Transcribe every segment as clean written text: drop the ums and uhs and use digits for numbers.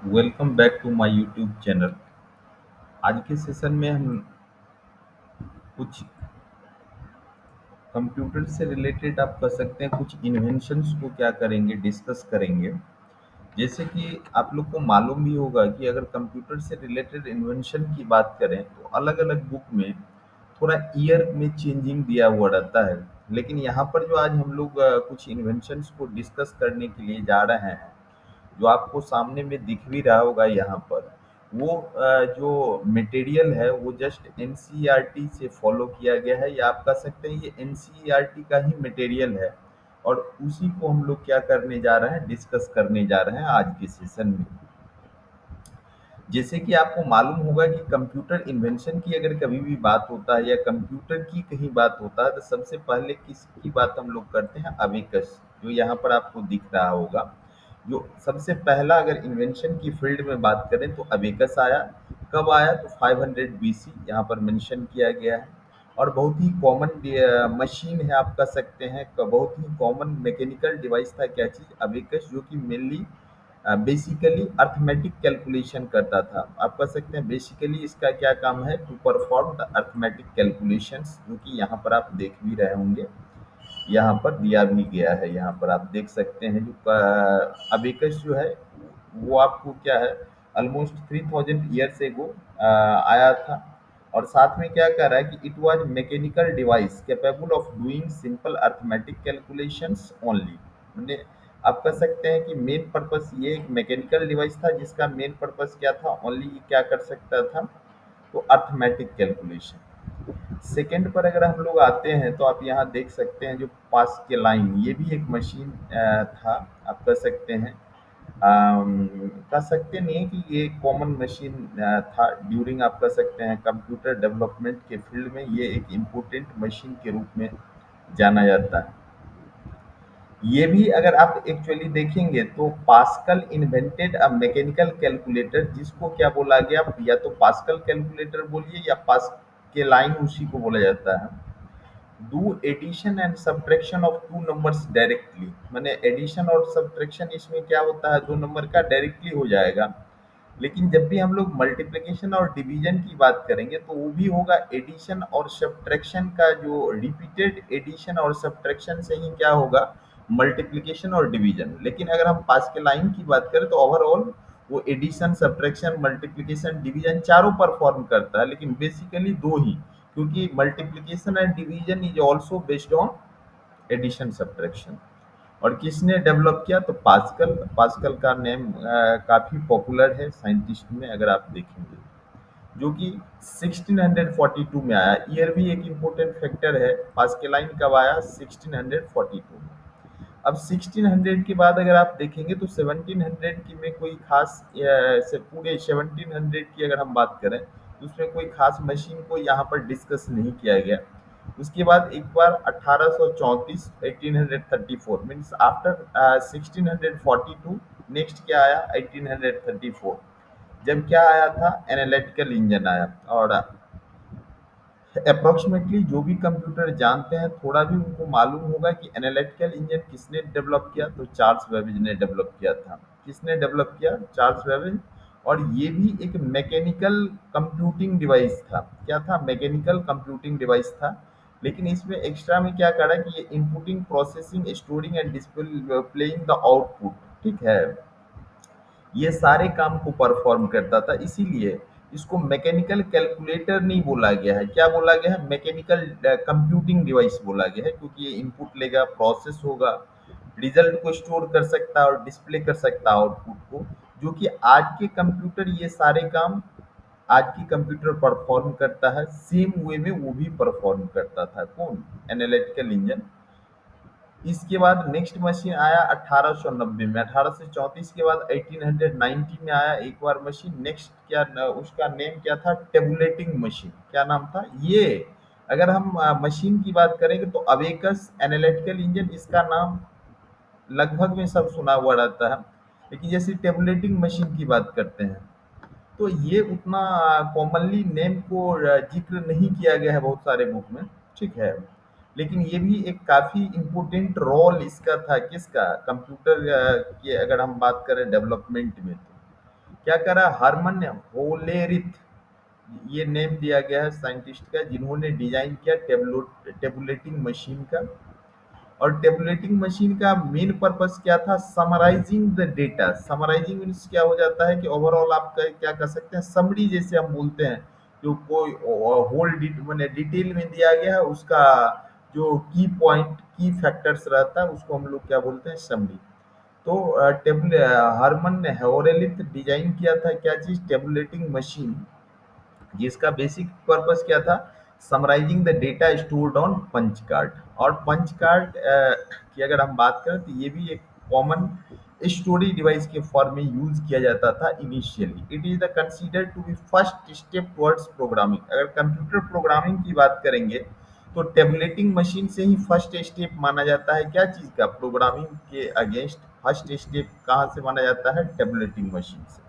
Welcome back to my YouTube channel. आज के session में हम कुछ कंप्यूटर से रिलेटेड आप कह सकते हैं कुछ इन्वेंशंस को क्या करेंगे, डिस्कस करेंगे। जैसे कि आप लोग को मालूम भी होगा कि अगर कंप्यूटर से रिलेटेड इन्वेंशन की बात करें तो अलग अलग बुक में थोड़ा ईयर में चेंजिंग दिया हुआ रहता है। लेकिन यहाँ पर जो आज हम लोग कुछ इन्वेंशंस को डिस्कस करने के लिए जा रहे हैं, जो आपको सामने में दिख भी रहा होगा यहाँ पर, वो जो मटेरियल है वो जस्ट एनसीईआरटी से फॉलो किया गया है, या आप कह सकते हैं ये एनसीईआरटी का ही मटेरियल है। और उसी को हम लोग क्या करने जा रहे हैं, डिस्कस करने जा रहे हैं आज के सेशन में। जैसे कि आपको मालूम होगा कि कंप्यूटर इन्वेंशन की अगर कभी भी बात होता है या कंप्यूटर की कहीं बात होता है तो सबसे पहले किसकी बात हम लोग करते हैं, अबेकस, जो यहाँ पर आपको दिख रहा होगा। जो सबसे पहला अगर इन्वेंशन की फील्ड में बात करें तो अबेकस आया। कब आया तो 500 बीसी यहाँ पर मेंशन किया गया है। और बहुत ही कॉमन मशीन है, आप कह सकते हैं बहुत ही कॉमन मैकेनिकल डिवाइस था क्या चीज़, अबेकस, जो कि मेनली बेसिकली अर्थमेटिक कैलकुलेशन करता था। आप कह सकते हैं बेसिकली इसका क्या काम है, to perform the arithmetic calculations, जो कि यहाँ पर आप देख भी रहे होंगे। यहाँ पर दिया भी गया है, यहाँ पर आप देख सकते हैं जो अबेकस जो है वो आपको क्या है, ऑलमोस्ट 3000 ईयर्स एगो आया था। और साथ में क्या कह रहा है कि it was mechanical device capable of doing simple arithmetic calculations only. मैंने आप कह सकते हैं कि मेन पर्पस ये एक मैकेनिकल डिवाइस था जिसका मेन पर्पस क्या था, ओनली ये क्या कर सकता था, तो अर्थमेटिक कैलकुलेशन। सेकंड पर अगर हम लोग आते हैं तो आप यहाँ देख सकते हैं जो पास के लाइन, ये भी एक मशीन था। आप कह सकते हैं कह सकते नहीं है कि ये कॉमन मशीन था ड्यूरिंग, आप कह सकते हैं कंप्यूटर डेवलपमेंट के फील्ड में ये एक इम्पोर्टेंट मशीन के रूप में जाना जाता है। ये भी अगर आप एक्चुअली देखेंगे तो pascal invented a mechanical calculator, जिसको क्या बोला गया, या तो पास्कल कैलकुलेटर बोलिए या पास्केलाइन उसी को बोला जाता है। Do addition and subtraction of two numbers directly, माने एडिशन और सब्ट्रैक्शन इसमें क्या होता है, दो नंबर का डायरेक्टली हो जाएगा। लेकिन जब भी हम लोग मल्टीप्लिकेशन और डिवीजन की बात करेंगे तो वो भी होगा एडिशन और सब्ट्रैक्शन का, जो रिपीटेड एडिशन और सब्ट्रैक्शन से ही क्या होगा, मल्टीप्लिकेशन और डिवीजन। लेकिन अगर हम पास के लाइन की बात करें तो ओवरऑल वो एडिशन, सब्ट्रैक्शन, मल्टीप्लिकेशन, डिवीजन चारों परफॉर्म करता है, लेकिन बेसिकली दो ही, क्योंकि multiplication and division is also based on addition subtraction. और किसने डेवलप किया तो पास्कल। पास्कल का नेम काफ़ी पॉपुलर है साइंटिस्ट में अगर आप देखेंगे, जो कि 1642 में आया। ईयर भी एक इम्पोर्टेंट फैक्टर है, पास्कलाइन कब आया, 1642 में। अब 1600 के बाद अगर आप देखेंगे तो 1700 की में कोई खास से पूरे 1700 की अगर हम बात करें तो उसमें कोई खास मशीन को यहाँ पर डिस्कस नहीं किया गया। उसके बाद एक बार 1834, 1834 मीन्स आफ्टर 1642, नेक्स्ट क्या आया 1834, जब क्या आया था, एनालिटिकल इंजन आया। और अप्रोक्सीमेटली जो भी कंप्यूटर जानते हैं थोड़ा भी उनको मालूम होगा कि एनालिटिकल इंजन किसने डेवलप किया, तो चार्ल्स बेबेज ने डेवलप किया था। किसने डेवलप किया, चार्ल्स बेबेज। और ये भी एक मैकेनिकल कंप्यूटिंग डिवाइस था। क्या था, मैकेनिकल कंप्यूटिंग डिवाइस था। लेकिन इसमें एक्स्ट्रा में क्या करा कि ये inputting, processing, storing and displaying the output, ठीक है, ये सारे काम को परफॉर्म करता था। इसीलिए इसको मैकेनिकल कैलकुलेटर नहीं बोला गया है, क्या बोला गया है, मैकेनिकल कंप्यूटिंग डिवाइस बोला गया है, क्योंकि ये इनपुट लेगा, प्रोसेस होगा, रिजल्ट को स्टोर कर सकता है और डिस्प्ले कर सकता है आउटपुट को। जो कि आज के कंप्यूटर ये सारे काम आज की कंप्यूटर परफॉर्म करता है, सेम वे में वो भी परफॉर्म करता था। कौन, एनालिटिकल इंजन। इसके बाद नेक्स्ट मशीन आया 1890 में। 1834 के बाद 1890 में आया एक बार मशीन। नेक्स्ट क्या उसका नेम क्या था, टेबुलेटिंग मशीन। क्या नाम था ये, अगर हम मशीन की बात करेंगे तो अबेकस, एनालिटिकल इंजन, इसका नाम लगभग में सब सुना हुआ रहता है। लेकिन जैसे टेबुलेटिंग मशीन की बात करते हैं तो ये उतना कॉमनली नेम को जिक्र नहीं किया गया है बहुत सारे बुक में, ठीक है। लेकिन ये भी एक काफ़ी इम्पोर्टेंट रोल इसका था, किसका, कंप्यूटर के अगर हम बात करें डेवलपमेंट में। क्या करा, हरमन होलेरिथ, ये नेम दिया गया है साइंटिस्ट का, जिन्होंने डिजाइन किया टेबुलेटिंग मशीन का। और टेबुलेटिंग मशीन का मेन पर्पस क्या था, summarising the data. Summarising means क्या हो जाता है कि ओवरऑल आप क्या कर सकते हैं, समरी जैसे हम बोलते हैं, जो कोई होल मैंने डिटेल में दिया गया है उसका, जो की पॉइंट की फैक्टर्स रहता है उसको हम लोग क्या बोलते हैं, समरी। तो टेबल हरमन हेरोल्थ डिजाइन किया था क्या चीज, टेबुलेटिंग मशीन, जिसका बेसिक पर्पस क्या था, summarising the data stored on punch card. और पंच कार्ड की अगर हम बात करें तो ये भी एक कॉमन स्टोरेज डिवाइस के फॉर्म में यूज किया जाता था initially. It is the consider to be first step towards programming. अगर कंप्यूटर प्रोग्रामिंग की बात करेंगे तो टेबलेटिंग मशीन से ही फर्स्ट स्टेप माना जाता है क्या चीज का, प्रोग्रामिंग के अगेंस्ट फर्स्ट स्टेप कहाँ से माना जाता है, टेबलेटिंग मशीन से,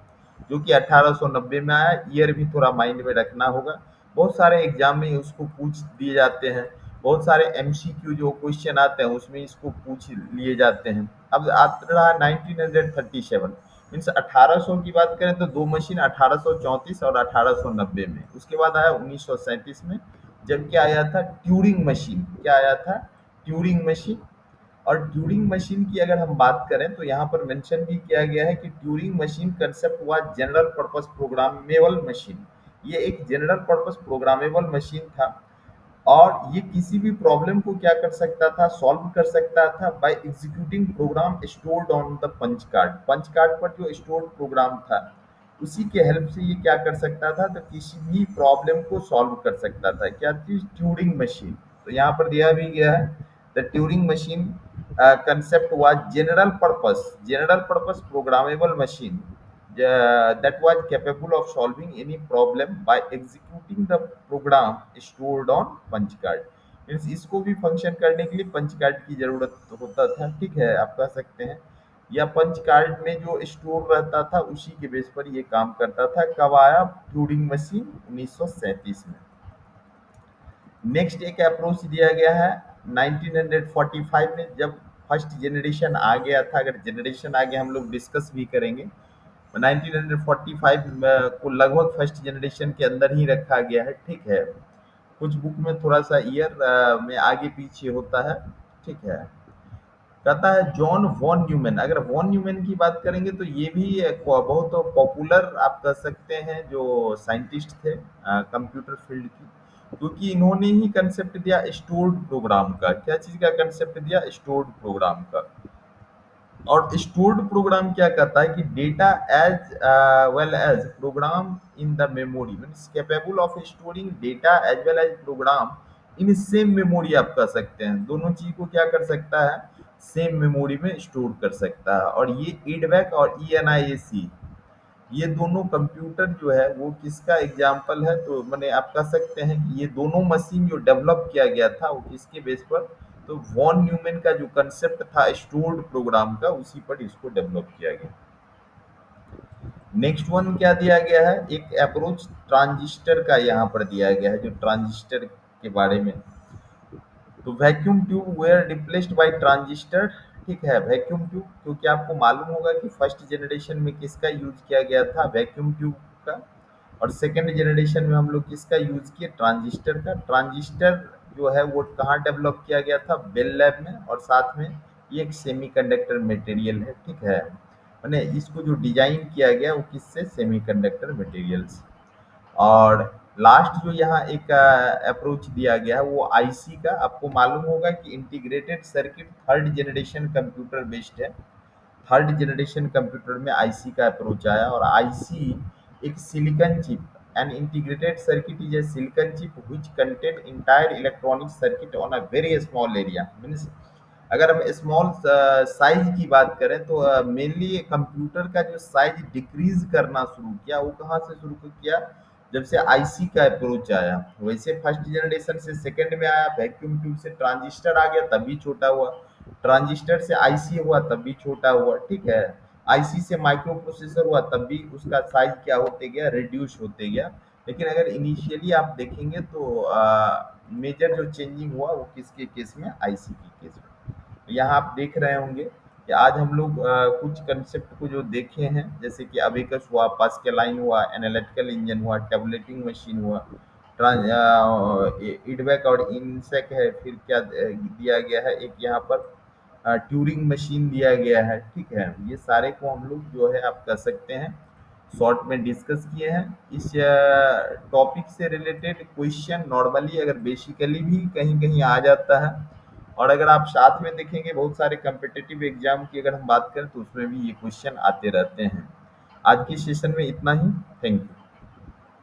जो कि 1890 में आया। ईयर भी थोड़ा माइंड में रखना होगा, बहुत सारे एग्जाम में उसको पूछ दिए जाते हैं, बहुत सारे एमसीक्यू जो क्वेश्चन आते हैं उसमें इसको पूछ लिए जाते हैं। अब आ रहा 1937, मीन्स 1800 की बात करें तो दो मशीन 1834 और 1890 में, उसके बाद आया 1937 में, जबकि आया था ट्यूरिंग मशीन। क्या आया था, ट्यूरिंग मशीन। और ट्यूरिंग मशीन की अगर हम बात करें तो यहाँ पर मेंशन भी किया गया है कि ट्यूरिंग मशीन कंसेप्ट हुआ जनरल पर्पस प्रोग्रामेबल मशीन। ये एक जनरल पर्पस प्रोग्रामेबल मशीन था, और ये किसी भी प्रॉब्लम को क्या कर सकता था, सॉल्व कर सकता था by executing program stored on the punch card. Punch card पर जो स्टोर्ड प्रोग्राम था उसी के हेल्प से ये क्या कर सकता था, तो किसी भी प्रॉब्लम को सॉल्व कर सकता था। क्या चीज, ट्यूरिंग मशीन। तो यहाँ पर दिया भी गया है, the Turing machine concept was general purpose programmable machine that was capable of solving any problem by executing the program stored on punch card। Means इसको भी फंक्शन करने के लिए पंच कार्ड की जरूरत होता था, ठीक है, आप कह सकते हैं, या पंच कार्ड में जो स्टोर रहता था उसी के बेस पर ये काम करता था। कब आया ट्यूरिंग मशीन, 1937 में। नेक्स्ट एक अप्रोच दिया गया है 1945 में, जब फर्स्ट जनरेशन आ गया था। अगर जनरेशन आगे हम लोग डिस्कस भी करेंगे, 1945 को लगभग फर्स्ट जनरेशन के अंदर ही रखा गया है, ठीक है। कुछ बुक में थोड़ा सा ईयर में आगे पीछे होता है, ठीक है। कहता है जॉन वॉन न्यूमैन। अगर वॉन न्यूमैन की बात करेंगे तो ये भी एक बहुत पॉपुलर आप कह सकते हैं जो साइंटिस्ट थे कंप्यूटर फील्ड की, क्योंकि इन्होंने ही कंसेप्ट दिया स्टोर्ड प्रोग्राम का। क्या चीज का कंसेप्ट दिया, स्टोर्ड प्रोग्राम का। और स्टोर्ड प्रोग्राम क्या कहता है कि data as well as program in the memory, means capable of storing data as well as program in same memory. आप कह सकते हैं दोनों चीज को क्या कर सकता है, सेम मेमोरी में स्टोर कर सकता है। और ये ईडबैक और ENIAC, ये दोनों कंप्यूटर जो है वो किसका एग्जाम्पल है, तो मैंने आप कह सकते हैं कि ये दोनों मशीन जो डेवलप किया गया था वो किसके बेस पर, तो वॉन न्यूमैन का जो कंसेप्ट था स्टोर्ड प्रोग्राम का, उसी पर इसको डेवलप किया गया। नेक्स्ट वन क्या दिया गया है, एक अप्रोच ट्रांजिस्टर का यहाँ पर दिया गया है, जो ट्रांजिस्टर के बारे में। तो vacuum tube were replaced by transistor, ठीक है, वैक्यूम ट्यूब, क्योंकि आपको मालूम होगा कि फर्स्ट जनरेशन में किसका यूज किया गया था, वैक्यूम ट्यूब का। और सेकंड जनरेशन में हम लोग किसका यूज किए, ट्रांजिस्टर का। ट्रांजिस्टर जो है वो कहाँ डेवलप किया गया था, बेल लैब में। और साथ में ये एक सेमीकंडक्टर मटेरियल है, ठीक है, मैंने इसको जो डिजाइन किया गया वो किससे, सेमीकंडक्टर मटेरियल से। और लास्ट जो यहाँ एक अप्रोच दिया गया है वो आईसी का। आपको मालूम होगा कि integrated circuit third generation computer based है। थर्ड जनरेशन कंप्यूटर में आईसी का अप्रोच आया। और आईसी एक silicon chip, an integrated circuit is A silicon chip which contain entire electronic circuit on a very small area. Means अगर हम small size की बात करें तो मेनली कंप्यूटर का जो साइज डिक्रीज करना शुरू किया, वो कहाँ से शुरू किया, जब से आईसी का अप्रोच आया। वैसे फर्स्ट जनरेशन से सेकंड में आया, वैक्यूम ट्यूब से ट्रांजिस्टर आ गया तब भी छोटा हुआ, ट्रांजिस्टर से आईसी हुआ तब भी छोटा हुआ, ठीक है, आईसी से माइक्रो प्रोसेसर हुआ तब भी उसका साइज क्या होते गया, रिड्यूस होते गया। लेकिन अगर इनिशियली आप देखेंगे तो मेजर जो चेंजिंग हुआ वो किसके केस में, आईसी के केस में। यहाँ आप देख रहे होंगे, कि आज हम लोग कुछ कंसेप्ट को जो देखे हैं, जैसे कि अबेकस हुआ, पास्कलाइन हुआ, एनालिटिकल इंजन हुआ, टेबुलेटिंग मशीन हुआ, इडवेक और इनसेक है, फिर क्या दिया गया है एक यहाँ पर ट्यूरिंग मशीन दिया गया है। ठीक है, ये सारे को हम लोग जो है आप कर सकते हैं शॉर्ट में डिस्कस किए हैं। इस टॉपिक से रिलेटेड क्वेश्चन नॉर्मली अगर बेसिकली भी कहीं कहीं आ जाता है, और अगर आप साथ में देखेंगे बहुत सारे कम्पिटिटिव एग्जाम की अगर हम बात करें तो उसमें भी ये क्वेश्चन आते रहते हैं। आज की सेशन में इतना ही। Thank you.